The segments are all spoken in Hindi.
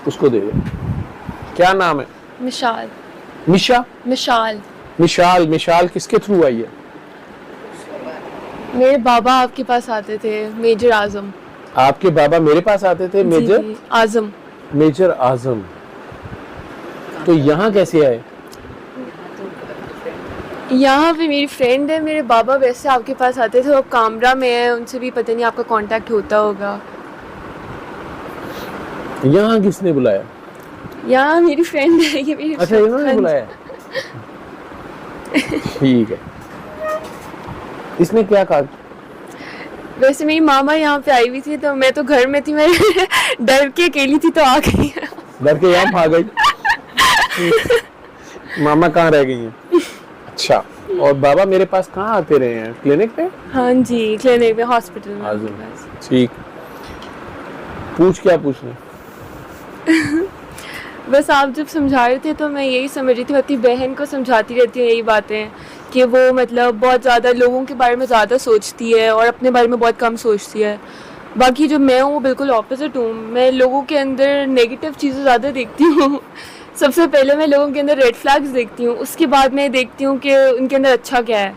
उसको दे दो। क्या नाम है? मिशाल। मिशा? मिशाल। मिशाल। मिशाल किसके थ्रू आई है? मेरे बाबा आपके पास आते थे, मेजर आजम। आपके बाबा मेरे पास आते थे? मेजर जी, आजम। मेजर आजम। तो यहाँ कैसे आए? यहाँ पे मेरी फ्रेंड है, मेरे बाबा वैसे आपके पास आते थे, अब कामरा में है, उनसे भी पता नहीं आपका कांटेक्ट होता होगा। यहाँ किसने बुलाया? यहाँ मेरी फ्रेंड है, ये मेरी अच्छा, इन्होंने बुलाया। ठीक है। इसने क्या कहा? वैसे मेरी मामा यहाँ पे आई हुई थी, तो मैं तो घर में थी, मैं डर के अकेली थी तो आ गई। डर के यहाँ भाग गई। मामा कहाँ रह गई हैं? अच्छा, और बाबा मेरे पास कहाँ आते रहे हैं? क्लिनिक पे? हाँ जी, क्लिनिक में, हॉस्पिटल में। आजम। ठीक, पूछ क्या पूछना? बस आप जब समझा रहे थे तो मैं यही समझ रही थी, अपनी बहन को समझाती रहती हूँ यही बातें, कि वो मतलब बहुत ज़्यादा लोगों के बारे में ज़्यादा सोचती है और अपने बारे में बहुत कम सोचती है। बाकी जो मैं हूँ वो बिल्कुल ऑपोजिट हूँ, मैं लोगों के अंदर नेगेटिव चीज़ें ज़्यादा देखती हूँ। सबसे पहले मैं लोगों के अंदर रेड फ्लैग्स देखती हूँ, उसके बाद मैं देखती हूँ कि उनके अंदर अच्छा क्या है।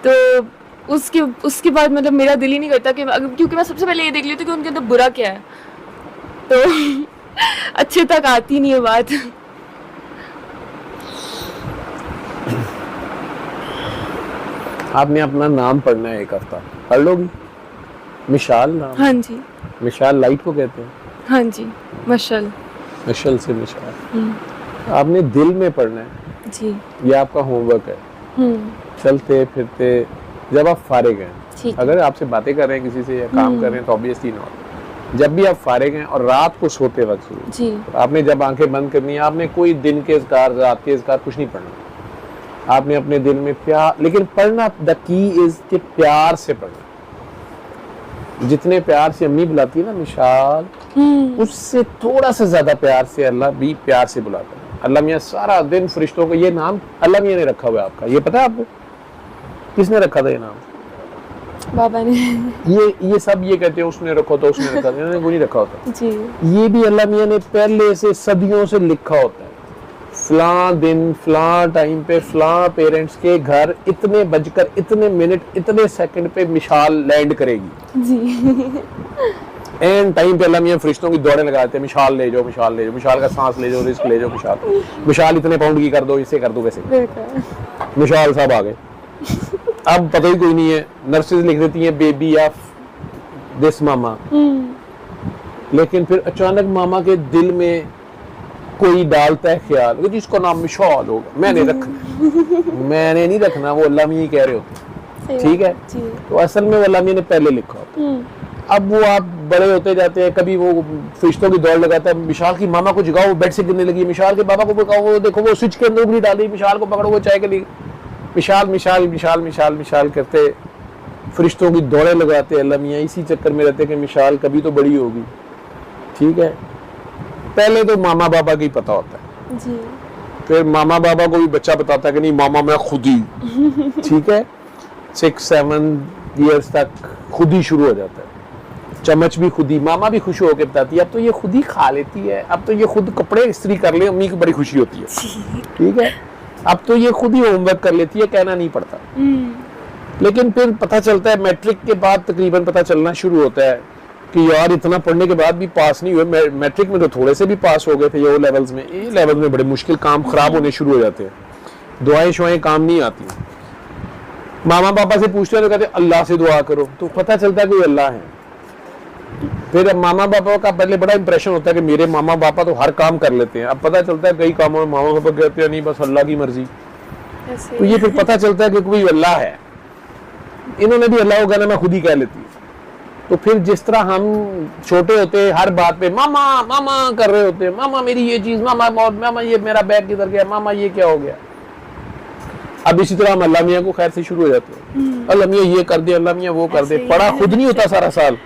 तो उसके बाद मतलब मेरा दिल ही नहीं करता कि क्योंकि मैं सबसे पहले ये देख लेती हूँ कि उनके अंदर बुरा क्या है, तो अच्छे तक आती नहीं है बात। आपने अपना नाम पढ़ना है, एक हफ्ता पढ़ लोगी? मिशाल नाम? हाँ जी। मिशाल लाइट को कहते हैं? हाँ जी, मशाल। मशल से मिशाल। आपने दिल में पढ़ना है जी। ये आपका होमवर्क है। चलते फिरते जब आप फारिग हैं, अगर आपसे बातें कर रहे हैं किसी से या काम कर रहे हैं तो ऑब्वियसली नॉट, जब भी आप फारिग हैं और रात को सोते वक्त जी, आपने जब आंखें बंद करनी है, आपने कोई दिन के इज़्कार, रात के इज़्कार कुछ नहीं पढ़ना। आपने अपने दिल में प्यार, लेकिन पढ़ना द की इज के प्यार से पढ़ना। जितने प्यार से अम्मी बुलाती है ना मिशाल, उससे थोड़ा सा ज्यादा प्यार से अल्लाह भी प्यार से बुलाता है। अल्लाह मियाँ सारा दिन फरिश्तों को, ये नाम अल्लाह मियाँ ने रखा हुआ है आपका, ये पता है आपको? किसने रखा था ये नाम? बाबा ने। ये सब ये कहते हैं उसने रखा था, उसने रखा था, इन्होंने कोई नहीं रखा होता जी। ये भी अल्लाह मियाँ ने पहले से सदियों से लिखा होता है। फलां दिन फलां टाइम पे फलां पेरेंट्स के घर इतने बजकर इतने मिनट इतने सेकंड पे मिशाल लैंड करेगी। जी। एंड टाइम पे अल्लाह मियाँ फरिश्तों की दौड़े लगाते हैं, मिशाल ले जाओ, मिशाल ले जाओ, मिशाल का सांस ले जाओ, रिस्क ले जाओ, मिशाल इतने पाउंड की कर दो, इससे कर दो, वैसे मिशाल साहब आ गए। अब पता ही कोई नहीं है, नर्सेज लिख देती हैं बेबी ऑफ दिस मामा, लेकिन फिर अचानक मामा के दिल में कोई डालता है ख्याल कि जिसका नाम मिशाल होगा, मैंने मैंने नहीं रखना, वो अल्लाह मियाँ कह रहे होते, ठीक है? तो असल में वो अल्लाह मियाँ ने पहले लिखा होता। अब वो आप बड़े होते जाते हैं, कभी वो फरिश्तों की दौड़ लगाता है, मिशाल की मामा को जगाओ, वो बेड से गिरने लगी, मिशाल के बाबा को बताओ, वो देखो वो स्विच के अंदर उंगली डाली, मिशाल को पकड़ो, वो चाय के लिए, मिशाल मिशाल मिशाल मिशाल मिशाल करते फरिश्तों की दौड़े लगाते। अल्लाह मियाँ इसी चक्कर में रहते कि मिशाल कभी तो बड़ी होगी, ठीक है? पहले तो मामा बाबा की पता होता है जी। फिर मामा बाबा को भी बच्चा बताता है कि नहीं मामा मैं खुद ही, ठीक है? 6-7 ईयर्स तक खुद ही शुरू हो जाता है, चम्मच भी खुद ही, मामा भी खुश होकर बताती है अब तो ये खुद ही खा लेती है, अब तो ये खुद कपड़े इस्त्री कर ले, अम्मी को बड़ी खुशी होती है, ठीक है? अब तो ये खुद ही होमवर्क कर लेती है, कहना नहीं पड़ता। लेकिन फिर पता चलता है मैट्रिक के बाद तकरीबन पता चलना शुरू होता है कि यार इतना पढ़ने के बाद भी पास नहीं हुए। मैट्रिक में तो थोड़े से भी पास हो गए थे, ये लेवल्स में, ये लेवल में बड़े मुश्किल काम खराब होने शुरू हो जाते हैं, दुआएं शुआएं काम नहीं आती। मामा पापा से पूछते हैं तो कहते अल्लाह से दुआ करो, तो पता चलता है कोई अल्लाह है। फिर मामा पापा का पहले बड़ा इंप्रेशन होता है कि मेरे मामा पापा तो हर काम कर लेते हैं, अब पता चलता है कई कामों में मामा पापा कहते हैं नहीं बस अल्लाह की मर्जी, तो ये फिर पता चलता है कि कोई अल्लाह है। इन्होंने भी अल्लाह को कहना मैं खुद ही कह लेती। तो फिर जिस तरह हम छोटे होते हर बात पे मामा मामा कर रहे होते हैं, मामा मेरी ये चीज, मामा ये मेरा बैग किधर गया, मामा ये क्या हो गया। अब इसी तरह हम अल्लाह मियाँ को खैर से शुरू हो जाते हैं, अल्लाह मियाँ ये कर दे, अल्लाह मियाँ वो कर दे, पढ़ा खुद नहीं होता सारा साल,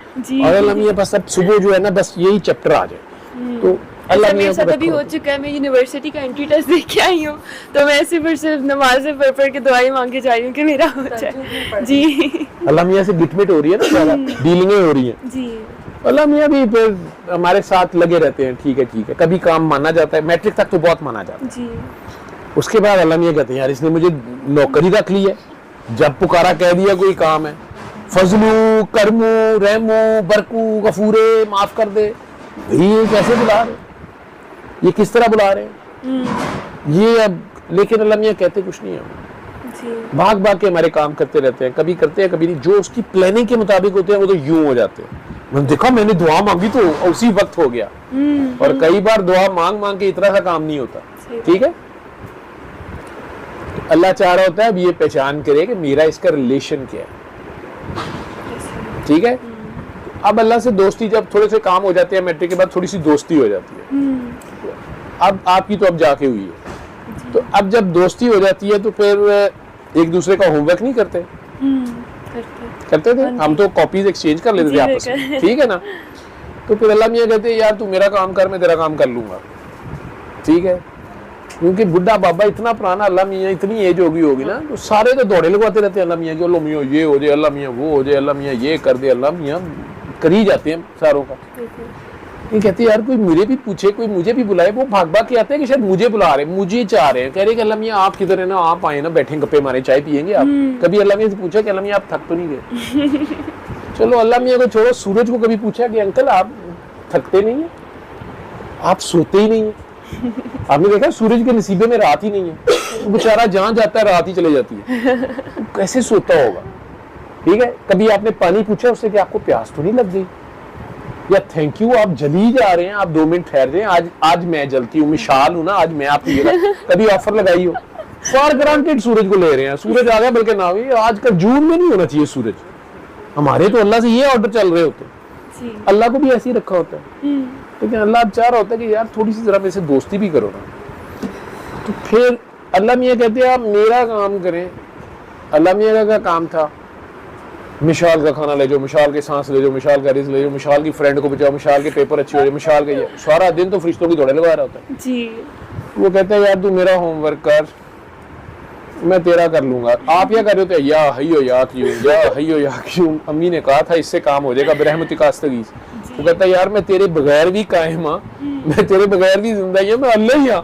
और अल्लाह मियाँ बस अब सुबह जो है ना बस यही चैप्टर आ जाए। तो अल्लाह मियाँ को अभी हो चुका है, मैं यूनिवर्सिटी का एंट्री टेस्ट देख के आई हूँ, तो मैं ऐसे फिर सिर्फ नमाज़ें पढ़ के दुआएं मांग के जा रही हूँ कि मेरा हो जाए। जी, अल्लाह मियाँ से गिटमिट हो रही है ना, ज़्यादा डीलिंगें हो रही हैं जी। अल्लाह मियाँ भी फिर हमारे साथ लगे रहते हैं, ठीक है, कभी काम माना जाता है, मैट्रिक तक तो बहुत माना जाता है जी। उसके बाद अल्लाह मियाँ कहते हैं यार इसने मुझे नौकरी रख ली है, जब पुकारा कह दिया कोई काम है, फजलू करमू रहमू बरकू गफूरे माफ कर दे, ये कैसे बुला रहे, ये किस तरह बुला रहे हैं ये अब। लेकिन अल्लाह मियाँ कहते कुछ नहीं है, भाग भाग के हमारे काम करते रहते हैं, कभी करते हैं कभी नहीं, जो उसकी प्लानिंग के मुताबिक होते हैं वो तो यूं हो जाते हैं। मैंने देखा मैंने दुआ मांगी तो उसी वक्त हो गया, और कई बार दुआ मांग मांग के इतना सा काम नहीं होता, ठीक है। तो अल्लाह चाह रहा होता है अब ये पहचान करे कि मेरा इसका रिलेशन क्या है, ठीक है। अब अल्लाह से दोस्ती जब थोड़े से काम हो जाते हैं, मैट्रिक के बाद थोड़ी सी दोस्ती हो जाती है, अब आपकी तो अब जाके हुई है, तो अब जब दोस्ती हो जाती है तो फिर एक दूसरे का होमवर्क नहीं करते, करते थे हम तो कॉपीज एक्सचेंज कर लेते थे आपस में, ठीक है ना। तो फिर अल्लाह मियाँ कहते हैं यार तू मेरा काम कर मैं तेरा काम कर लूंगा, ठीक है। क्योंकि बुढ़ा बाबा इतना पुराना, अल्लाह मियाँ इतनी एज होगी ना, तो सारे तो दौड़े लगवाते रहते हैं अल्लाह मियाँ की, अल्लाह मियाँ ये हो जाए, अल्लाह मियाँ वो हो जाए, अल्लाह मियाँ ये कर दे, अल्लाह मियाँ कर ही जाते हैं सारों का। ये कहते हैं यार कोई मुझे भी पूछे, कोई मुझे भी बुलाए, वो भाग भाग के आते हैं कि शायद मुझे बुला रहे, मुझे चाह रहे हैं, कह रहे कि अल्लाह मियाँ आप किधर है ना, आप आए ना, बैठे गप्पे मारे, चाय पियेंगे आप। कभी अल्लाह मियाँ से पूछा कि अल्लाह मियाँ आप थक तो नहीं गए? चलो अल्लाह मियाँ को छोड़ो, सूरज को कभी पूछा कि अंकल आप थकते नहीं है, आप सोते ही नहीं है? आपने देखा सूरज के नसीबे में रात ही नहीं है, बेचारा जहां जाता है रात ही चले जाती है, तो कैसे सोता होगा, ठीक है। कभी आपने पानी पूछा उससे कि आपको प्यास तो नहीं लग गई, या थैंक यू आप जली जा रहे हैं, आप 2 मिनट ठहर जाएं, आज मैं जलती हूँ, मिशाल हूँ ना, आज मैं आपकी जगह, कभी ऑफर लगाई हो? फॉर ग्रांटेड सूरज को ले रहे हैं, सूरज आ गया बल्कि ना भी, आजकल जून में नहीं होना चाहिए सूरज, हमारे तो अल्लाह से ये ऑर्डर चल रहे होते, अल्लाह को भी ऐसे ही रखा होता है, लेकिन अल्लाह अब चाह रहा होता है कि यार थोड़ी सी जरा मेरे से दोस्ती भी करो ना। तो फिर अल्लाह मियाँ कहते हैं आप मेरा काम करें। अल्लाह मियाँ का काम था मिशाल का खाना ले जाओ, मिशाल के सांस ले जाओ, मिशाल का रिज़्क ले जाओ, मिशाल की फ्रेंड को बचाओ, मिशाल के पेपर अच्छे हो जाए, मिशाल का ये सारा दिन तो फरिश्तों की दौड़े लगा रहा होता है जी। वो कहता है यार तू मेरा होमवर्क कर मैं तेरा कर लूंगा। आप क्या कर रहे होते या हयो या क्यों, या हयो या क्यों, अम्मी ने कहा था इससे काम हो जाएगा बिरहमतिका अस्तगीस। वो कहता है यार मैं तेरे बगैर भी कायम हाँ, मैं तेरे बगैर भी जिंदा ही, मैं अल्लाह ही हाँ,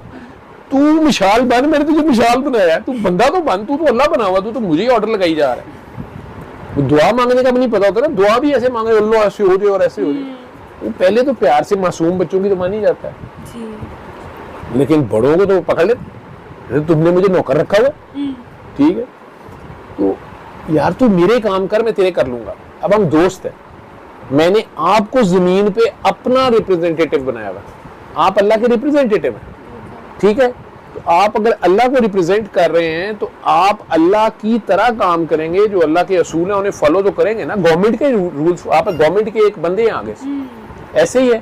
तू मिसाल बन, मैंने तुझे मिसाल बनाया है, तू बंदा तो बन, तू तो अल्लाह बना हुआ, तू तो मुझे ही ऑर्डर लगाई जा रहा है। वो दुआ मांगने का भी नहीं पता होता ना, दुआ भी ऐसे मांगे अल्लाह ऐसे हो जाए और ऐसे हो जाए, वो पहले तो प्यार से मासूम बच्चों की तो मान ही जाता है जी। लेकिन बड़ों को तो पकड़ ले, तुमने मुझे नौकर रखा हुआ, ठीक है तो यार तू मेरे काम कर मैं तेरे कर लूंगा। अब हम दोस्त हैं, मैंने आपको जमीन पे अपना रिप्रेजेंटेटिव बनाया हुआ, आप अल्लाह के रिप्रेजेंटेटिव हैं, ठीक है। तो आप अगर अल्लाह को रिप्रेजेंट कर रहे हैं तो आप अल्लाह की तरह काम करेंगे, जो अल्लाह के असूल हैं उन्हें फॉलो तो करेंगे ना, गवर्नमेंट के रूल्स, आप गवर्नमेंट के एक बंदे हैं आगे से, ऐसे ही है।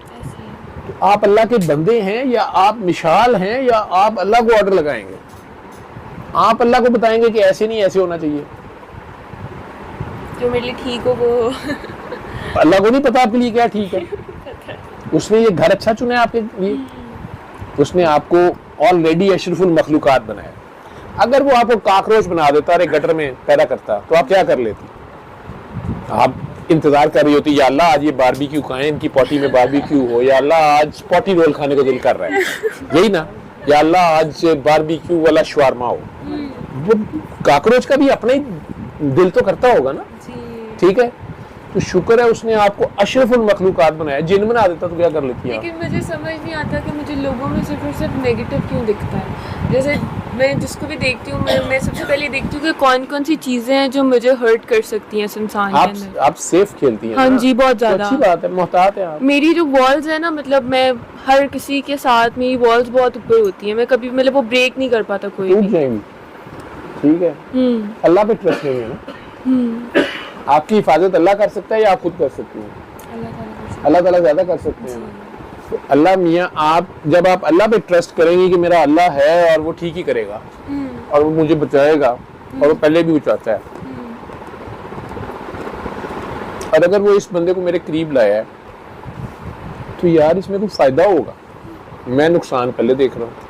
तो आप अल्लाह के बंदे हैं या आप मिसाल हैं या आप अल्लाह को ऑर्डर लगाएंगे, आप अल्लाह को बताएंगे कि ऐसे नहीं ऐसे होना चाहिए, जो मेरे लिए ठीक हो वो अल्लाह को नहीं पता आपके लिए क्या ठीक है। उसने ये घर अच्छा चुना है आपके लिए, उसने आपको ऑलरेडी अशरफुल मखलूकात बनाया। अगर वो आपको काकरोच बना देता और एक गटर में पैदा करता तो आप क्या कर लेती? आप इंतजार कर रही होती या अल्लाह आज ये बारबेक्यू खाएं, इनकी पॉटी में बारबेक्यू हो, या अल्लाह आज पॉटी रोल खाने को दिल कर रहा है, यही ना, या अल्लाह आज बारबेक्यू वाला शवारमा हो। वो काकरोच का भी अपना ही दिल तो करता होगा ना, ठीक है। तो शुक्र है उसने आपको अशरफुल मखलूकात बनाया, जिन बना देता तो क्या कर लेती है। लेकिन मुझे समझ नहीं आता कि मुझे लोगों में सिर्फ और सिर्फ नेगेटिव क्यों दिखता है। जैसे मैं जिसको भी देखती हूँ, मैं सबसे पहले देखती हूँ कि कौन कौन सी चीजें हैं जो मुझे हर्ट कर सकती हैं इस इंसान के अंदर। आप सेफ खेलती हैं। हाँ जी, बहुत ज्यादा। तो अच्छी बात है, मोहतात है आप। मेरी जो वॉल्स है ना, मतलब मैं हर किसी के साथ मेरी वॉल्स बहुत ऊपर होती है, मैं कभी मतलब वो ब्रेक नहीं कर पाता कोई भी। ठीक है, अल्लाह पे ट्रस्ट नहीं है ना। आपकी हिफाजत अल्लाह कर सकता है या आप खुद कर सकती हैं? अल्लाह ताला ज्यादा कर सकते हैं। तो अल्लाह मियाँ आप जब आप अल्लाह पे ट्रस्ट करेंगे कि मेरा अल्लाह है और वो ठीक ही करेगा और वो मुझे बचाएगा, और वो पहले भी बचाता है, और अगर वो इस बंदे को मेरे करीब लाया है तो यार इसमें कुछ फायदा होगा, मैं नुकसान पहले देख रहा हूँ।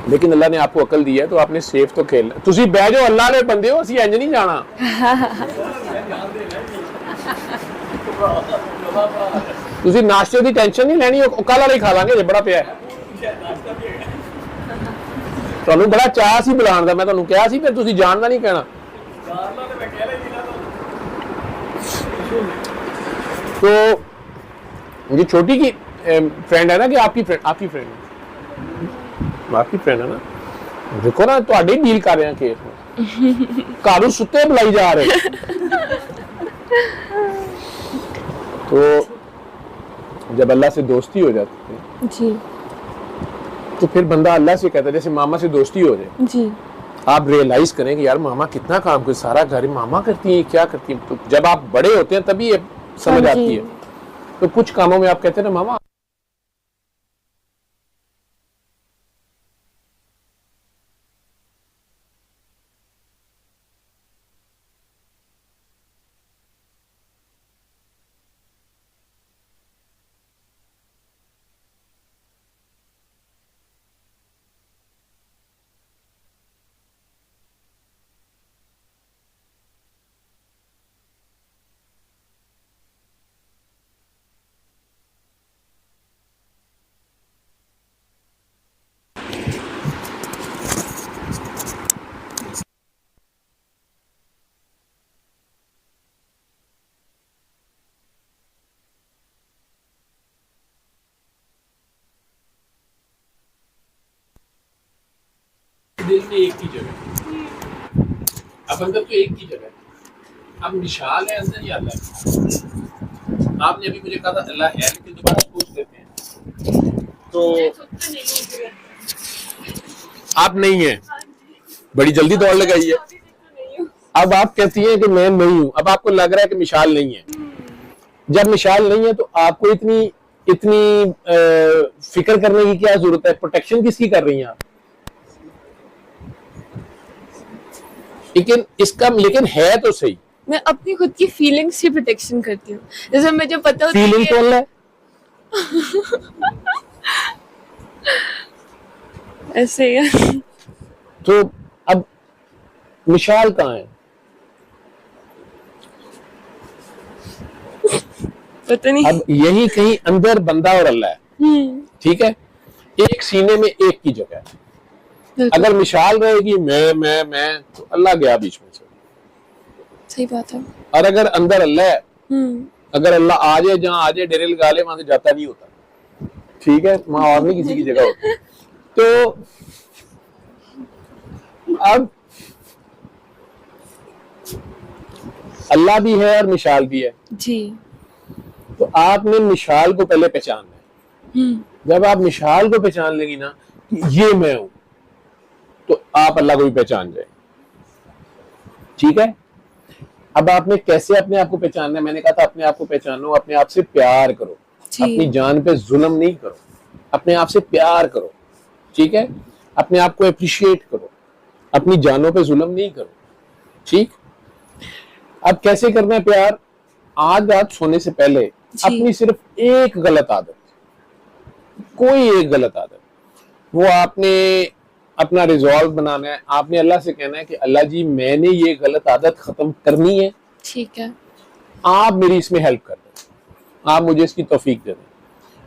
लेकिन अल्लाह ने आपको अकल दी है तो आपने सेफ तो खेलना। तुसी बह जाओ अल्लाह ने बंदे हो, असी इंज नहीं जाना। ਤੁਸੀਂ ਨਾਸ਼ਤੇ ਦੀ ਟੈਨਸ਼ਨ ਨਹੀਂ ਲੈਣੀ, ਉਹ ਕੱਲ ਵਾਲੇ ਖਾ ਲਾਂਗੇ ਜੇ ਬੜਾ ਪਿਆ ਹੈ। ਤੁਹਾਨੂੰ ਬੜਾ ਚਾਹ ਸੀ ਬੁਲਾਉਣ ਦਾ, ਮੈਂ ਤੁਹਾਨੂੰ ਕਿਹਾ ਸੀ, ਫਿਰ ਤੁਸੀਂ ਜਾਣਦਾ नहीं कहना। तो ये छोटी की फ्रेंड है ना कि आपकी फ्रेंड है ना, देखो ना ਤੁਹਾਡੇ ਡੀल कर रहे हैं केस में, ਘਰ सुते बुलाई जा रहे। तो जब अल्लाह से दोस्ती हो जाती है जी, तो फिर बंदा अल्लाह से कहता है, जैसे मामा से दोस्ती हो जाए जी, आप रियलाइज करें कि यार मामा कितना काम कर, सारा घर मामा करती है, क्या करती है। तो जब आप बड़े होते हैं तभी ये समझ आती है। तो कुछ कामों में आप कहते हैं ना मामा, दिल में एक ही जगह, अब अंदर तो एक ही जगह, अब मिसाल है अंदर या अल्लाह है। आपने अभी मुझे कहा था अल्लाह है, लेकिन दोबारा पूछ लेते हैं। तो आप नहीं है, बड़ी जल्दी दौड़ लगाई है। अब आप कहती हैं कि मैं नहीं हूं, अब आपको लग रहा है कि मिसाल नहीं है। जब मिसाल नहीं है तो आपको इतनी फिक्र करने की क्या जरूरत है? प्रोटेक्शन किसकी कर रही हैं आप? लेकिन है तो सही, मैं अपनी खुद की फीलिंग्स की प्रोटेक्शन करती हूँ। जैसे मुझे पता होता है फीलिंग तो अल्लाह है। ऐसे ही है। तो अब मिसाल कहाँ है? पता नहीं। अब यही कहीं अंदर बंदा और अल्लाह है, ठीक है, एक सीने में एक की जगह है। अगर मिसाल रहेगी मैं तो अल्लाह गया बीच में से। सही बात है। और अगर अंदर अल्लाह है, अगर अल्लाह आ जाए जहां आ जाए, डेरे लगा ले, वहां से जाता नहीं होता, ठीक है, वहां और नहीं किसी की जगह होती। तो अब अल्लाह भी है और मिसाल भी है जी। तो आपने मिसाल को पहले पहचानना है। जब आप मिसाल को पहचान लेंगी ना कि ये मैं हूं, तो आप अल्लाह को भी पहचान जाए, ठीक है। अब आपने कैसे अपने आप को पहचानना है? मैंने कहा था अपने आप को पहचानो, अपने आप से प्यार करो, अपनी जान पे जुल्म नहीं करो, अपने आप से प्यार करो, ठीक है। अपने आप को अप्रिशिएट करो, अपनी जानों पे जुल्म नहीं करो, ठीक। अब कैसे करना है प्यार? आज रात सोने से पहले अपनी सिर्फ एक गलत आदत, कोई एक गलत आदत, वो आपने अपना रिजॉल्व बनाना है। आपने अल्लाह से कहना है कि अल्लाह जी मैंने ये गलत आदत खत्म करनी है, ठीक है, आप मेरी इसमें हेल्प कर दें, आप मुझे इसकी तौफीक दे दें।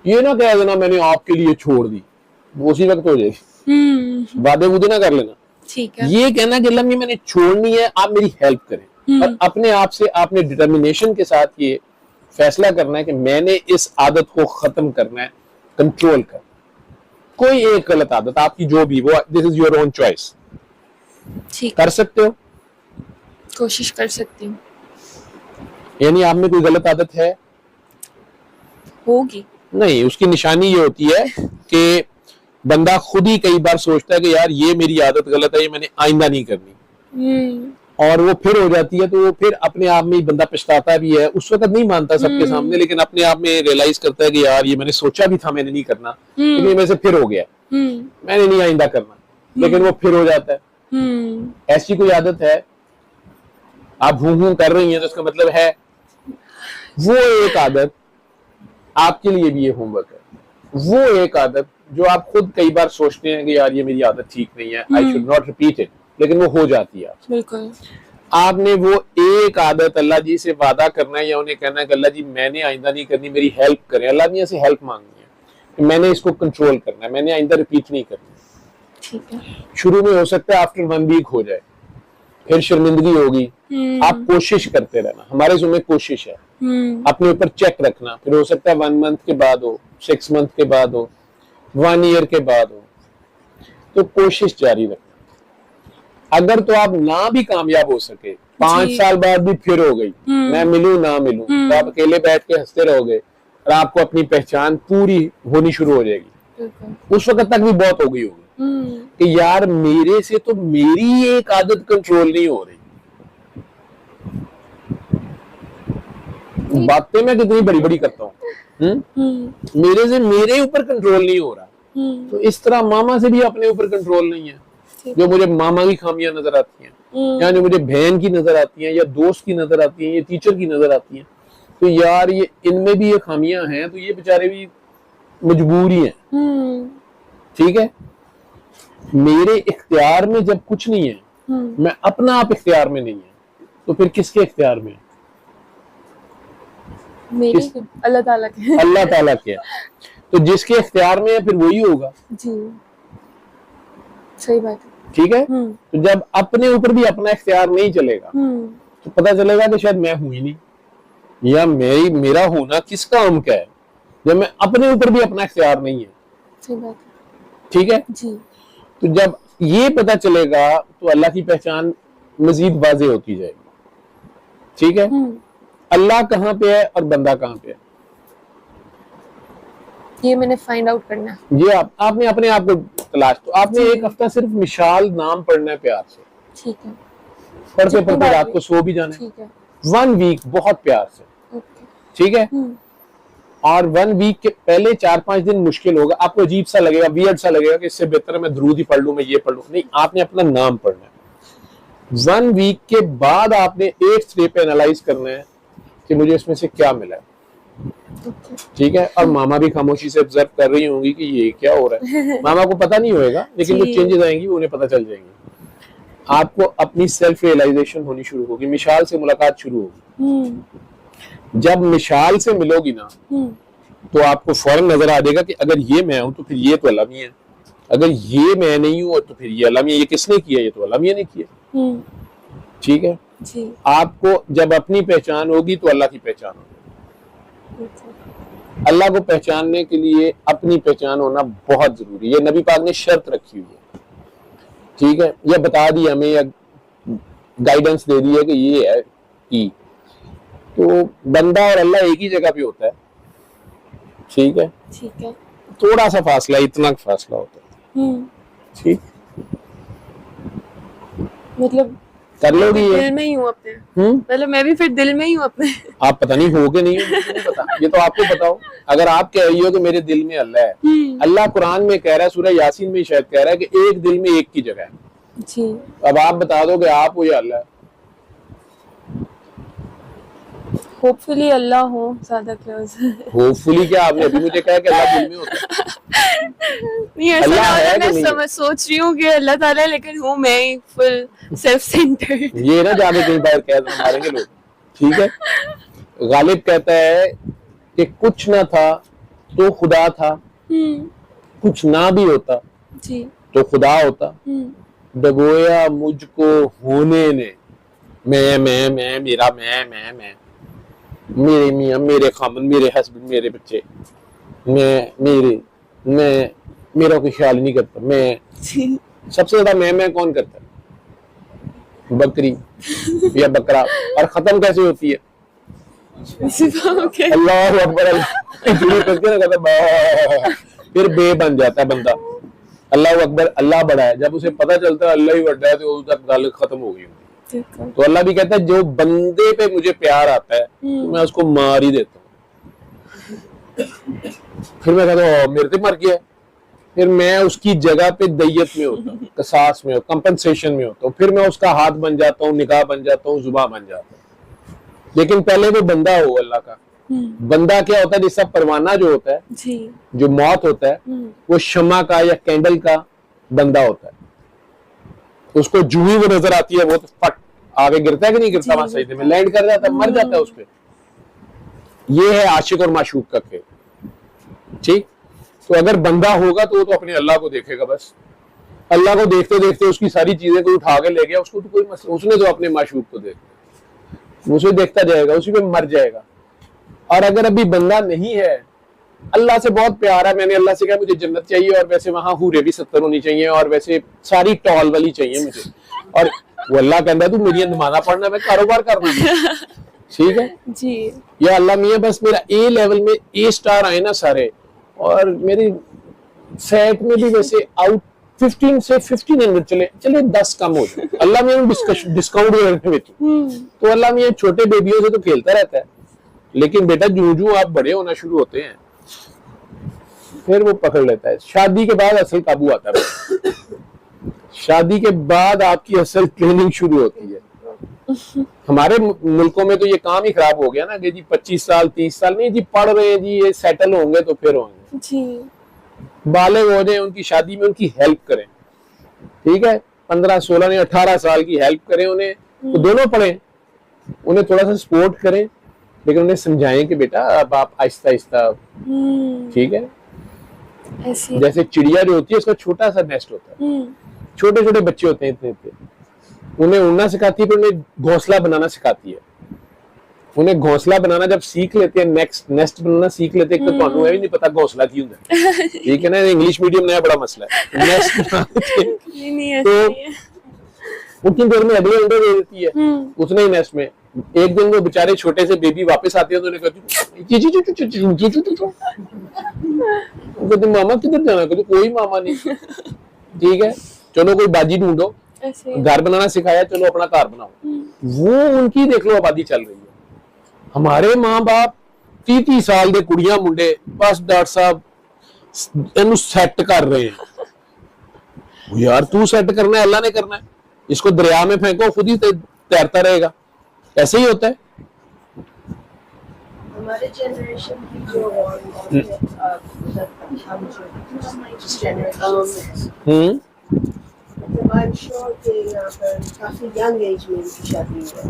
ये ना कह देना मैंने आपके लिए छोड़ दी, वो उसी वक्त हो जाएगी, वादे वूदे ना कर लेना, ठीक है। ये कहना कि अल्लाह मैंने छोड़नी है, आप मेरी हेल्प करें। और अपने आप से आपने डिटर्मिनेशन के साथ ये फैसला करना है कि मैंने इस आदत को खत्म करना है, कंट्रोल करना। कोई एक गलत आदत आपकी जो भी, वो this is your own choice, कर सकते हो, कोशिश कर सकती हूँ। यानी आप में कोई गलत आदत है? होगी नहीं, उसकी निशानी ये होती है कि बंदा खुद ही कई बार सोचता है कि यार ये मेरी आदत गलत है, ये मैंने आइंदा नहीं करनी, और वो फिर हो जाती है। तो वो फिर अपने आप में ही बंदा पछताता भी है, उस वक्त नहीं मानता सबके सामने, लेकिन अपने आप में रियलाइज करता है कि यार ये मैंने सोचा भी था मैंने नहीं करना, लेकिन मेरे से फिर हो गया, मैंने नहीं आइंदा करना, लेकिन वो फिर हो जाता है। ऐसी कोई आदत है? आप हूं कर रही हैं तो इसका मतलब है वो एक आदत आपके लिए भी ये होमवर्क है। वो एक आदत जो आप खुद कई बार सोचते हैं कि यार ये मेरी आदत ठीक नहीं है, I should not repeat it, लेकिन वो हो जाती है। बिल्कुल। आपने वो एक आदत अल्लाह जी से वादा करना है या उन्हें कहना है कि अल्लाह जी मैंने आइंदा नहीं करनी, मेरी हेल्प करें। अल्लाह ने से हेल्प मांगनी है कि मैंने इसको कंट्रोल करना है, मैंने आइंदा रिपीट नहीं करनी। ठीक है। शुरू में हो सकता है आफ्टर 1 वीक हो जाए, फिर शर्मिंदगी होगी। आप कोशिश करते रहना, हमारे ज़िम्मे कोशिश है, अपने ऊपर चेक रखना। फिर हो सकता है 1 मंथ के बाद हो, 6 मंथ के बाद हो, 1 ईयर के बाद हो, तो कोशिश जारी रखना। अगर तो आप ना भी कामयाब हो सके, 5 साल बाद भी फिर हो गई, मैं मिलूं ना मिलूं, तो आप अकेले बैठ के हंसते रहोगे और आपको अपनी पहचान पूरी होनी शुरू हो जाएगी। उस वक्त तक भी बहुत हो गई होगी कि यार मेरे से तो मेरी एक आदत कंट्रोल नहीं हो रही। बातें मैं कितनी बड़ी बड़ी करता हूँ, मेरे से मेरे ऊपर कंट्रोल नहीं हो रहा। तो इस तरह मामा से भी अपने ऊपर कंट्रोल नहीं है। जो मुझे मामा की खामियां नजर आती हैं, या जो मुझे बहन की नजर आती हैं, या दोस्त की नजर आती हैं, या टीचर की नजर आती हैं, तो यार ये इनमें भी ये खामियां हैं, तो ये बेचारे भी मजबूरी हैं। ठीक है, मेरे इख्तियार में जब कुछ नहीं है, मैं अपना आप इख्तियार में नहीं है, तो फिर किसके इख्तियार में है? अल्लाह ताला के। अल्लाह ताला के। तो जिसके इख्तियार में है फिर वही होगा। जी, सही बात है। ठीक है, तो जब अपने ऊपर भी अपना इख्तियार नहीं चलेगा, तो पता चलेगा कि शायद मैं हूं ही नहीं, या मेरा होना किस काम का है, जब मैं अपने ऊपर भी अपना इख्तियार नहीं है। सही बात है। ठीक है जी। तो जब ये पता चलेगा तो अल्लाह की पहचान मजीद वाज़ेह होती जाएगी। ठीक है, अल्लाह कहाँ पे है और बंदा कहाँ पे है, ये मैंने फाइंड आउट करना है। ये आपने अपने आप को तलाश, तो आपने एक हफ्ता सिर्फ मिशाल नाम पढ़ना है प्यार से। ठीक है, पढ़ते पढ़ते रात को सो भी जाना है। ठीक है, 1 वीक बहुत प्यार से। ठीक है, और 1 वीक के पहले 4-5 दिन मुश्किल होगा, आपको अजीब सा लगेगा, वियर्ड सा लगेगा कि इससे बेहतर है मैं दरूद ही पढ़ लूं, मैं ये पढ़ लूं। नहीं, आपने अपना नाम पढ़ना है। 1 वीक के बाद आपने 8th डे पे एनालाइज करना है कि मुझे इसमें से क्या मिला है। ठीक है, और मामा भी खामोशी से ऑब्जर्व कर रही होंगी कि ये क्या हो रहा है। मामा को पता नहीं होएगा, लेकिन जो चेंजेस आएंगी वो उन्हें पता चल जाएंगी। आपको अपनी सेल्फ रियलाइजेशन होनी शुरू होगी, मिशाल से मुलाकात शुरू होगी। जब मिशाल से मिलोगी ना, तो आपको फौरन नजर आ जाएगा कि अगर ये मैं हूं तो फिर ये तो अल्लाह मियां है, अगर ये मैं नहीं हूं तो फिर ये अल्लाह मियां। ये किसने किया? ये तो अल्लाह मियां ने किया। ठीक है जी। आपको जब अपनी पहचान होगी तो अल्लाह की पहचान होगी। अल्लाह को पहचानने के लिए अपनी पहचान होना बहुत जरूरी है। नबी पाक ने शर्त रखी हुई है। ठीक है, यह बता दी हमें, या गाइडेंस दे दी है कि ये है कि तो बंदा और अल्लाह एक ही जगह पे होता है। ठीक है, ठीक है, थोड़ा सा फासला, इतना फासला होता है। ठीक, मतलब कर लोगी ये? दिल में ही हूँ अपने। मतलब मैं भी फिर दिल में ही हूँ अपने। आप पता नहीं हो के नहीं हो, मुझे नहीं पता, ये तो आपको बताओ। अगर आप कह रही हो कि मेरे दिल में अल्लाह है, अल्लाह कुरान में कह रहा है, सूरह यासीन में शायद कह रहा है कि एक दिल में एक की जगह है जी। अब आप बता दो कि आप हो या अल्लाह? होपफुली अल्लाह हो ज्यादा क्लोज। होपफुली क्या, आपने अभी मुझे कहा कि अल्लाह दिल में होता है। नहीं, ऐसा है, मैं सोच रही हूँ कि अल्लाह ताला है, लेकिन हूँ मैं ही फुल सेल्फ सेंटर्ड। ये ना जाके कहीं बाहर कह मारेंगे लोग। ठीक है, गालिब कहता है कि कुछ ना था तो खुदा था, कुछ ना भी होता जी तो खुदा होता। डबोया मुझको होने ने, मैं मेरा मैं मेरे मियाँ, मेरे खामन, मेरे हस्बैंड, मेरे बच्चे, मैं मेरा कोई ख्याल नहीं करता। मैं सबसे ज्यादा मैं कौन करता है? बकरी या बकरा। और खत्म कैसे होती है? अल्लाह अकबर, फिर बे बन जाता है बंदा। अल्लाह अकबर, अल्लाह बड़ा है। जब उसे पता चलता है अल्लाह ही बड़ा है, तो उस तक गल खत्म हो गई। तो अल्लाह भी कहता है जो बंदे पे मुझे प्यार आता है तो मैं उसको मार ही देता हूँ। फिर मैं कहता हूँ मेरे से मर गया, फिर मैं उसकी जगह पे दैयत में होता हूँ, कसास में, कंपनसेशन में होता हूँ। फिर मैं उसका हाथ बन जाता हूँ, निगाह बन जाता हूँ, जुबान बन जाता हूँ। लेकिन पहले वो बंदा हो अल्लाह का। बंदा क्या होता है? जैसा परवाना जो होता है जी, जो मौत होता है, वो शमा का या कैंडल का बंदा होता है। उसको जो ही वो नजर आती है वो तो फट आगे गिरता है कि नहीं गिरता, वहां सजदे में लैंड कर जाता है, मर जाता है उस पे। ये है आशिक और माशूक का खेल। ठीक, तो अगर बंदा होगा तो वो तो अपने अल्लाह को देखेगा बस। अल्लाह को देखते देखते उसकी सारी चीजें कोई उठा के ले गया, उसको तो कोई मसला, उसने तो अपने माशूक को देखा, उसे देखता जाएगा, उसी पे मर जाएगा। और अगर अभी बंदा नहीं है, अल्लाह से बहुत प्यार है, मैंने अल्लाह से कहा मुझे जन्नत चाहिए, और वैसे वहां हूरे भी 70 होनी चाहिए, और वैसे सारी टॉल वाली चाहिए मुझे, और वो अल्लाह कहता है तू मेरी नमाज़ पढ़ना, मैं कारोबार करना। ठीक है जी, या अल्लाह मियां बस मेरा ए लेवल में ए स्टार आए ना सारे, और मेरी सेट में भी वैसे आउट 15 से 1500 चले 10 कम हो जाए, अल्लाह मियां डिस्काउंट करने में तो अल्लाह मियां छोटे बेबियों से तो खेलता रहता है, लेकिन बेटा जूं आप बड़े होना शुरू होते हैं फिर वो पकड़ लेता है। शादी के बाद असल काबू आता है, शादी के बाद आपकी असल ट्रेनिंग शुरू होती है। हमारे मुल्कों में तो ये काम ही खराब हो गया ना कि जी 25 साल 30 साल नहीं जी पढ़ रहे हैं जी, ये सेटल होंगे तो फिर होंगे जी, बालिग हो जाए, उनकी शादी में उनकी हेल्प करें। ठीक है, 15 16 या 18 साल की हेल्प करें उन्हें, तो दोनों पढ़ें, उन्हें थोड़ा सा सपोर्ट करें, लेकिन उन्हें समझाएं कि बेटा अब आप आहिस्ता आहिस्ता, ठीक है, जैसे चिड़िया जो होती है उसका छोटा सा नेस्ट होता है, छोटे छोटे बच्चे होते हैं इतने इतने, उन्हें उड़ना सिखाती है, फिर उन्हें घोंसला बनाना सिखाती है। उन्हें घोंसला बनाना जब सीख लेते हैं, नेस्ट बनाना सीख लेते हैं, तो ਤੁਹਾਨੂੰ भी नहीं पता घोंसला की होता है। ठीक है ना, इंग्लिश मीडियम नया बड़ा मसला है, नेस्ट बनाते तो उतनी देर में अगले अंडे दे देती है उतने ही नेस्ट में। एक दिन वो बेचारे छोटे से बेबी वापस आते हैं तो उन्हें कहती मामा किधर जाना, कहते कोई मामा नहीं। ठीक है, चलो कोई बाजी ढूंढो, घर बनाना सिखाया, चलो अपना घर बनाओ। वो उनकी देख लो आबादी चल रही है। हमारे माँ बाप 30 साल के कुड़ियां मुंडे बस डॉक्टर साहब इन्हें सेट कर रहे हैं। यार तू सेट करना है, अल्लाह ने करना है, इसको दरिया में फेंको खुद ही तैरता रहेगा, ऐसे ही होता है। हमारे जनरेशन की जो I'm sure कि यहाँ पर काफी यंग एज में उनकी शादी है।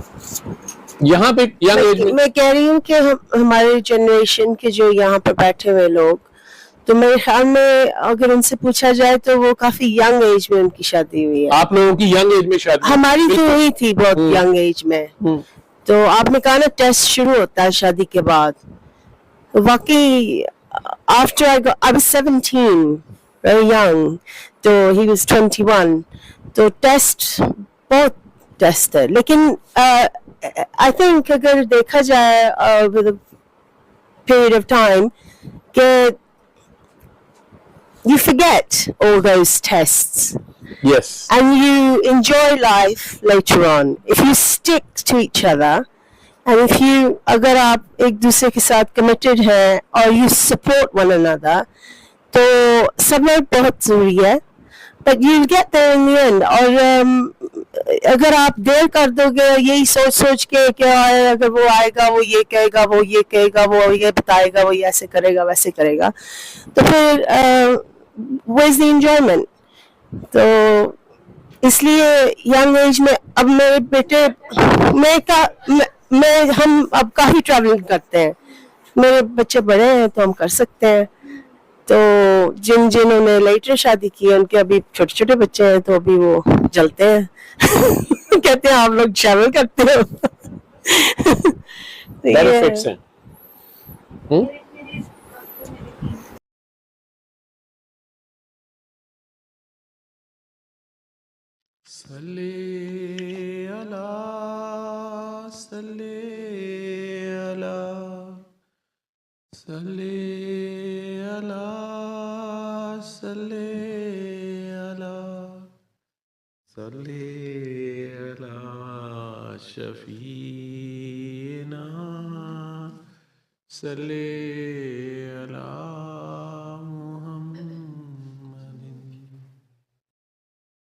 यहाँ पे यंग एज में मैं कह रही हूँ कि हमारे जनरेशन के जो यहाँ पर बैठे हुए लोग, तो मेरे ख्याल में अगर उनसे पूछा जाए तो वो काफी यंग एज में उनकी शादी हुई है। आप लोगों की यंग एज में शादी? हमारी तो हुई थी बहुत यंग एज में। तो आपने कहा ना टेस्ट शुरू होता है शादी के बाद, वाकई after I was 17 very young, तो he was 21, तो टेस्ट बहुत टेस्ट है। लेकिन आई थिंक अगर देखा जाए with a period of time कि you forget all those tests. Yes. And you enjoy life later on if you stick to each other, and if you अगर आप एक दूसरे के साथ committed हैं और you support one another, तो सब्र बहुत जरूरी है, but you'll get there in the end. और अगर आप देर कर दोगे यही सोच सोच के कि अगर वो आएगा वो ये कहेगा वो ये कहेगा वो ये बताएगा वो ये ऐसे करेगा वैसे करेगा, तो फिर where's the enjoyment? तो इसलिए यंग एज में अब मेरे बेटे मैं हम अब काफी ट्रैवलिंग करते हैं, मेरे बच्चे बड़े हैं तो हम कर सकते हैं। तो जिन्होंने लेटर शादी की है उनके अभी छोटे छोटे बच्चे हैं तो अभी वो जलते हैं कहते हैं आप लोग ट्रैवल करते हो। बेनिफिट्स हैं। सल्ले अला सल्ले अला सल्ले अला सल्ले अला सल्ले अला शफीना सल्ले अला